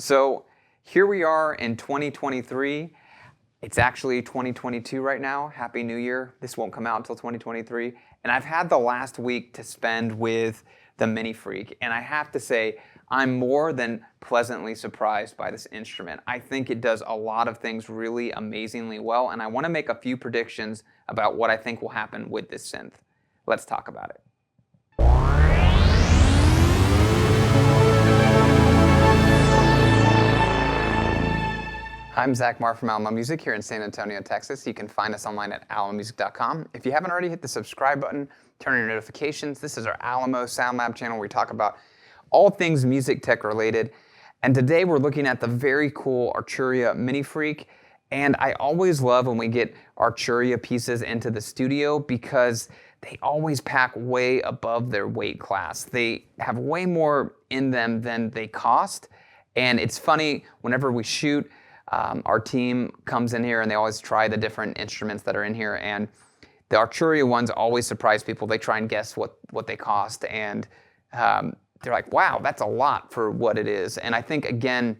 So here we are in 2023. It's actually 2022 right now. Happy New Year. This won't come out until 2023. And I've had the last week to spend with the MINIFREAK. And I have to say, I'm more than pleasantly surprised by this instrument. I think it does a lot of things really amazingly well. And I want to make a few predictions about what I think will happen with this synth. Let's talk about it. I'm Zach Marr from Alamo Music here in San Antonio, Texas. You can find us online at alamomusic.com. If you haven't already, hit the subscribe button, turn on your notifications. This is our Alamo Sound Lab channel where we talk about all things music tech related. And today we're looking at the very cool Arturia MINIFREAK. And I always love when we get Arturia pieces into the studio because they always pack way above their weight class. They have way more in them than they cost. And it's funny, whenever we shoot, our team comes in here and they always try the different instruments that are in here, and the Arturia ones always surprise people. They try and guess what they cost, and they're like, wow, that's a lot for what it is. And I think, again,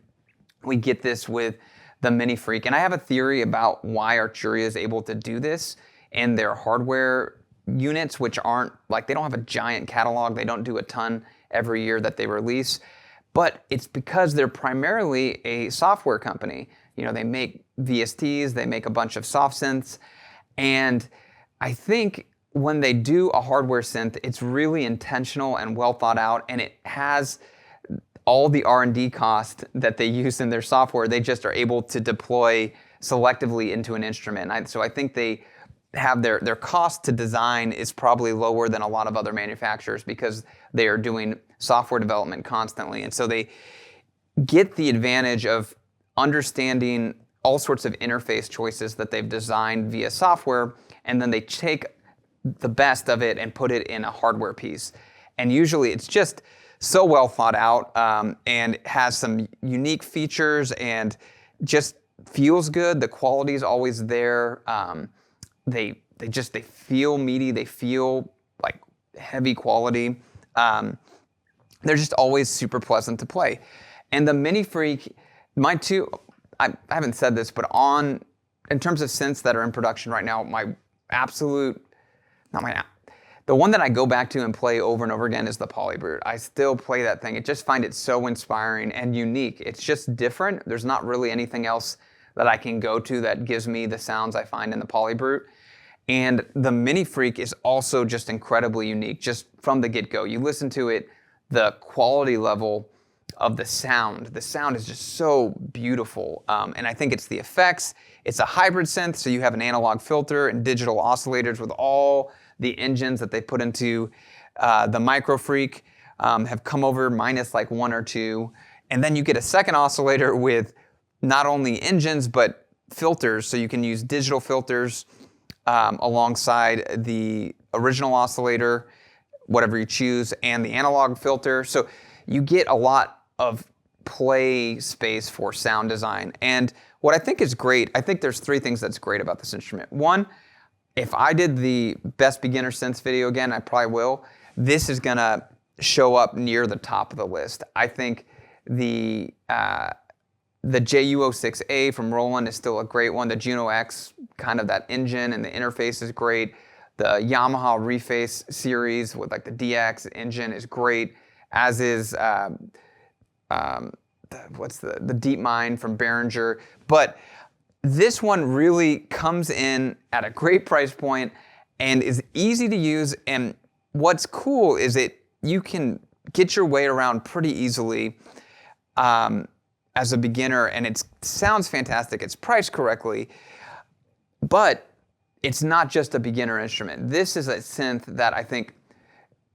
we get this with the MINIFREAK, and I have a theory about why Arturia is able to do this in their hardware units, which aren't, like, they don't have a giant catalog. They don't do a ton every year that they release. But it's because they're primarily a software company. You know, they make VSTs, they make a bunch of soft synths, and I think when they do a hardware synth, it's really intentional and well thought out, and it has all the R&D cost that they use in their software. They just are able to deploy selectively into an instrument. So I think they have their cost to design is probably lower than a lot of other manufacturers because they are doing software development constantly. And so they get the advantage of understanding all sorts of interface choices that they've designed via software, and then they take the best of it and put it in a hardware piece. And usually it's just so well thought out and has some unique features and just feels good. The quality is always there. They feel meaty. They feel like heavy quality. They're just always super pleasant to play. And the MINIFREAK, I haven't said this, but in terms of synths that are in production right now, the one that I go back to and play over and over again is the Polybrute. I still play that thing. I just find it so inspiring and unique. It's just different. There's not really anything else that I can go to that gives me the sounds I find in the Polybrute. And the MINIFREAK is also just incredibly unique, just from the get-go. You listen to it, the quality level of the sound is just so beautiful. And I think it's the effects. It's a hybrid synth, so you have an analog filter and digital oscillators with all the engines that they put into the MicroFreak have come over minus like one or two. And then you get a second oscillator with not only engines, but filters. So you can use digital filters alongside the original oscillator, whatever you choose, and the analog filter. So you get a lot of play space for sound design. And what I think is great, I think there's three things that's great about this instrument. One, if I did the best beginner synths video again, I probably will, this is gonna show up near the top of the list. I think the JU06A from Roland is still a great one. The Juno X, kind of that engine and the interface is great. The Yamaha Reface series with like the DX engine is great, as is the DeepMind from Behringer. But this one really comes in at a great price point and is easy to use. And what's cool is you can get your way around pretty easily as a beginner, and it sounds fantastic. It's priced correctly, but it's not just a beginner instrument. This is a synth that I think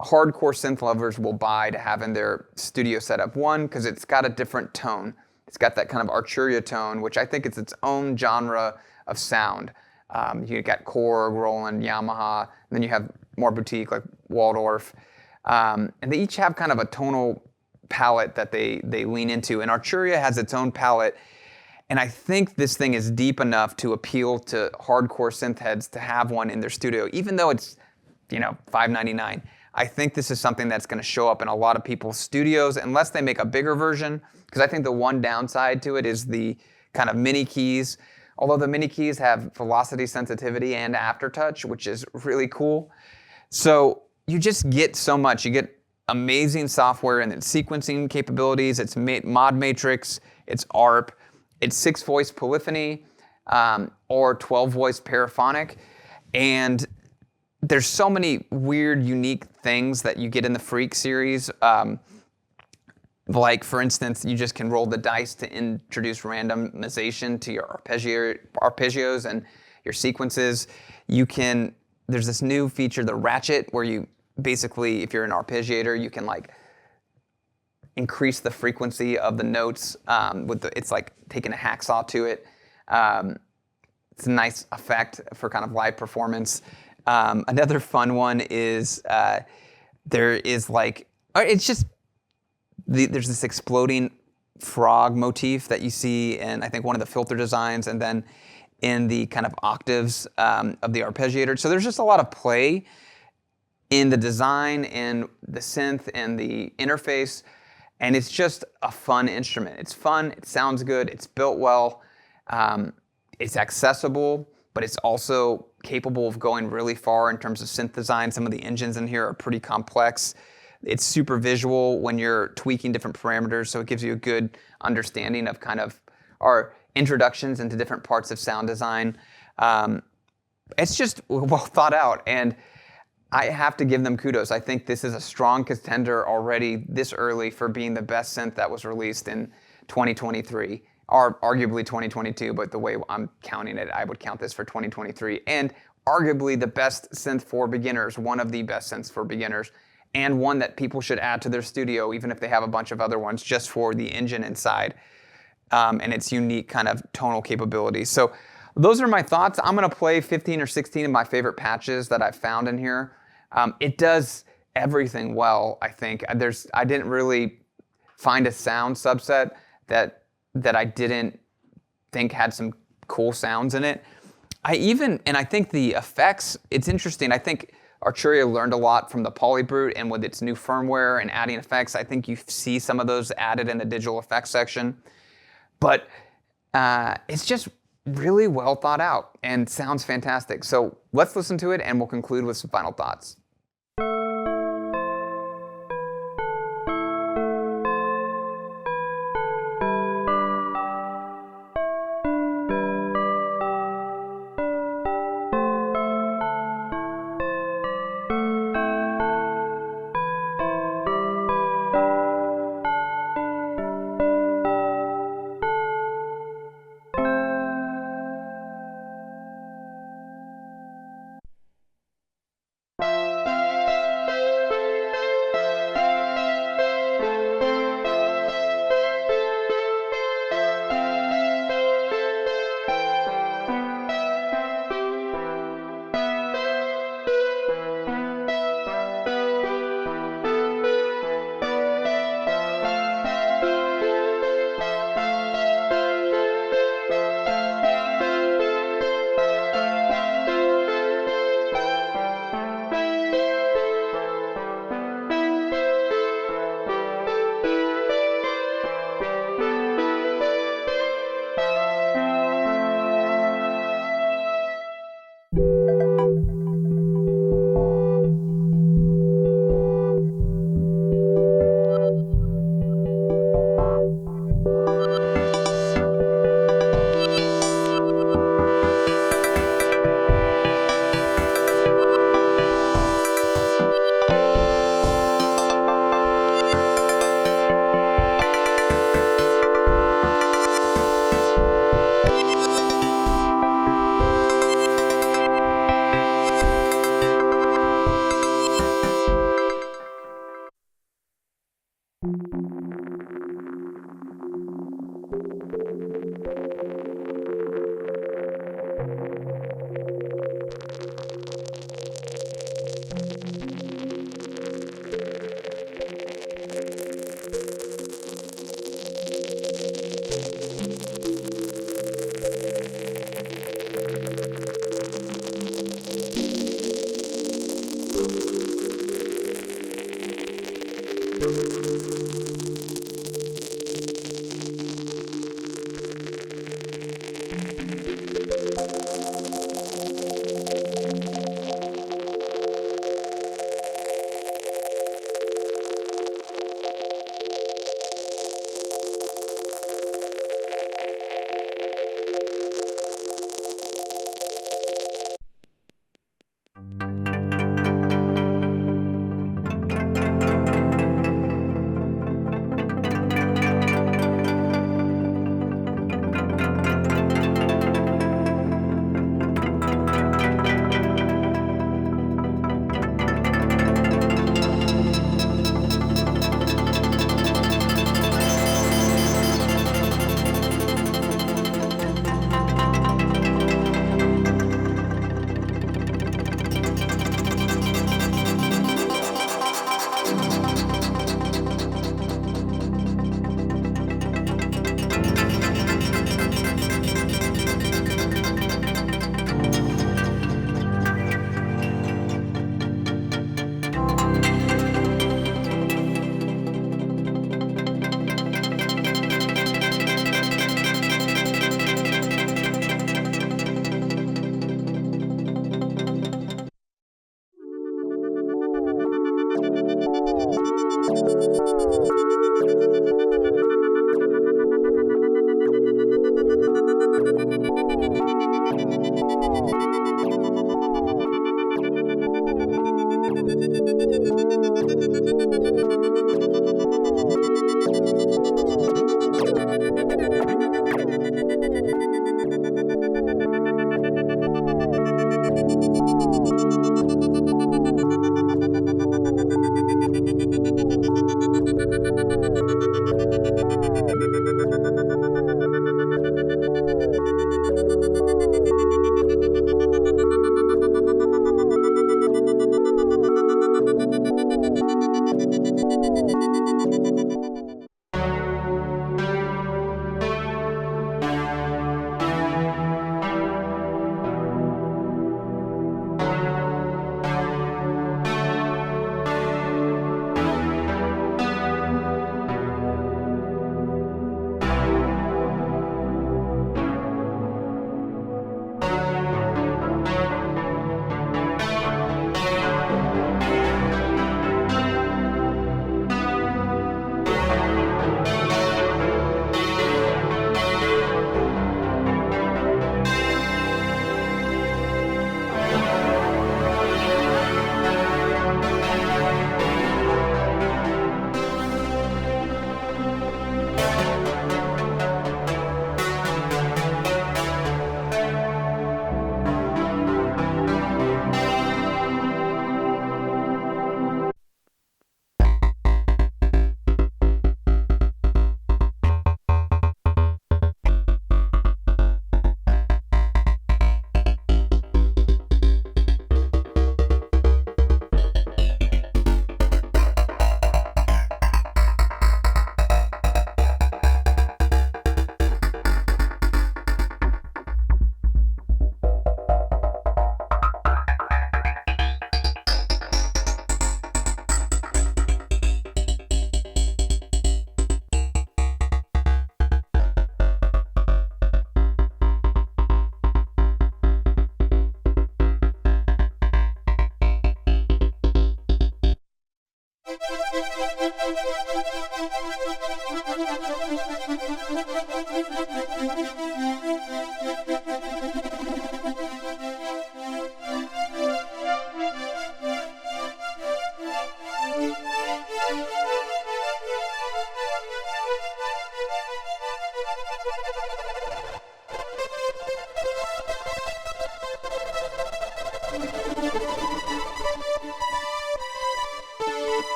hardcore synth lovers will buy to have in their studio setup. One, because it's got a different tone. It's got that kind of Arturia tone, which I think is its own genre of sound. You got Korg, Roland, Yamaha, and then you have more boutique like Waldorf. And they each have kind of a tonal palette that they lean into. And Arturia has its own palette. And I think this thing is deep enough to appeal to hardcore synth heads to have one in their studio, even though it's, $599. I think this is something that's going to show up in a lot of people's studios unless they make a bigger version, because I think the one downside to it is the kind of mini keys. Although the mini keys have velocity sensitivity and aftertouch, which is really cool. So you just get so much. You get amazing software and its sequencing capabilities. It's mod matrix, it's ARP, it's 6-voice polyphony, or 12-voice paraphonic. And there's so many weird, unique things that you get in the Freak series. Like, for instance, you just can roll the dice to introduce randomization to your arpeggios and your sequences. There's this new feature, the ratchet, where you basically, if you're an arpeggiator, you can like increase the frequency of the notes. It's like taking a hacksaw to it. It's a nice effect for kind of live performance. Another fun one is there's this exploding frog motif that you see in, I think, one of the filter designs, and then in the kind of octaves of the arpeggiator. So there's just a lot of play in the design, in the synth, and the interface, and it's just a fun instrument. It's fun, it sounds good, it's built well, it's accessible, but it's also capable of going really far in terms of synth design. Some of the engines in here are pretty complex. It's super visual when you're tweaking different parameters, so it gives you a good understanding of kind of our introductions into different parts of sound design. It's just well thought out, and I have to give them kudos. I think this is a strong contender already this early for being the best synth that was released in 2023, or arguably 2022, but the way I'm counting it, I would count this for 2023, and arguably the best synth for beginners, one of the best synths for beginners, and one that people should add to their studio, even if they have a bunch of other ones, just for the engine inside and its unique kind of tonal capabilities. So those are my thoughts. I'm going to play 15 or 16 of my favorite patches that I've found in here. It does everything well, I think. I didn't really find a sound subset that I didn't think had some cool sounds in it. I think the effects, it's interesting. I think Arturia learned a lot from the Polybrute, and with its new firmware and adding effects, I think you see some of those added in the digital effects section. But it's just really well thought out and sounds fantastic. So let's listen to it, and we'll conclude with some final thoughts.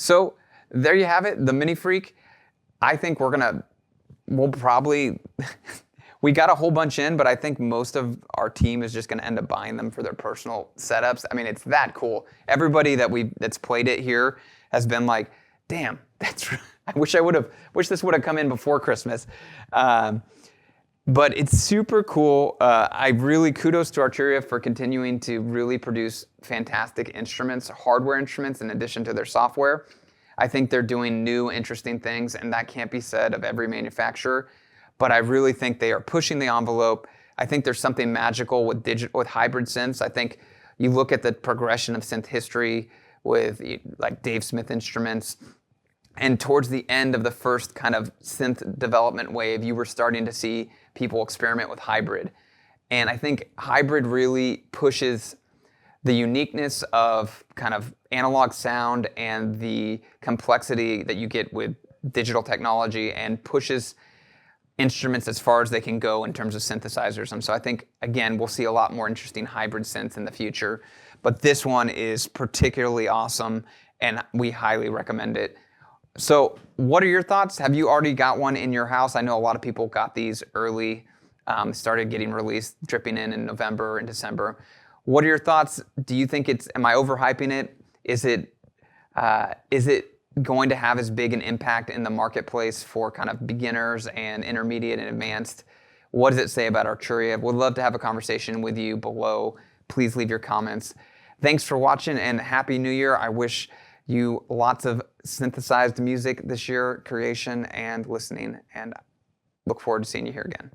So there you have it, the MINIFREAK. I think we'll probably, we got a whole bunch in, but I think most of our team is just gonna end up buying them for their personal setups. I mean, it's that cool. Everybody that's played it here has been like, damn, I wish this would have come in before Christmas. But it's super cool. I really kudos to Arturia for continuing to really produce fantastic instruments, hardware instruments, in addition to their software. I think they're doing new, interesting things, and that can't be said of every manufacturer. But I really think they are pushing the envelope. I think there's something magical with hybrid synths. I think you look at the progression of synth history with like Dave Smith instruments, and towards the end of the first kind of synth development wave, you were starting to see people experiment with hybrid. And I think hybrid really pushes the uniqueness of kind of analog sound and the complexity that you get with digital technology, and pushes instruments as far as they can go in terms of synthesizers. And so I think, again, we'll see a lot more interesting hybrid synths in the future. But this one is particularly awesome, and we highly recommend it. So what are your thoughts? Have you already got one in your house? I know a lot of people got these early, started getting released, dripping in November and December. What are your thoughts? Do you think am I overhyping it? Is it going to have as big an impact in the marketplace for kind of beginners and intermediate and advanced? What does it say about Arturia? Would love to have a conversation with you below. Please leave your comments. Thanks for watching, and Happy New Year. I wish you lots of synthesized music this year, creation and listening, and look forward to seeing you here again.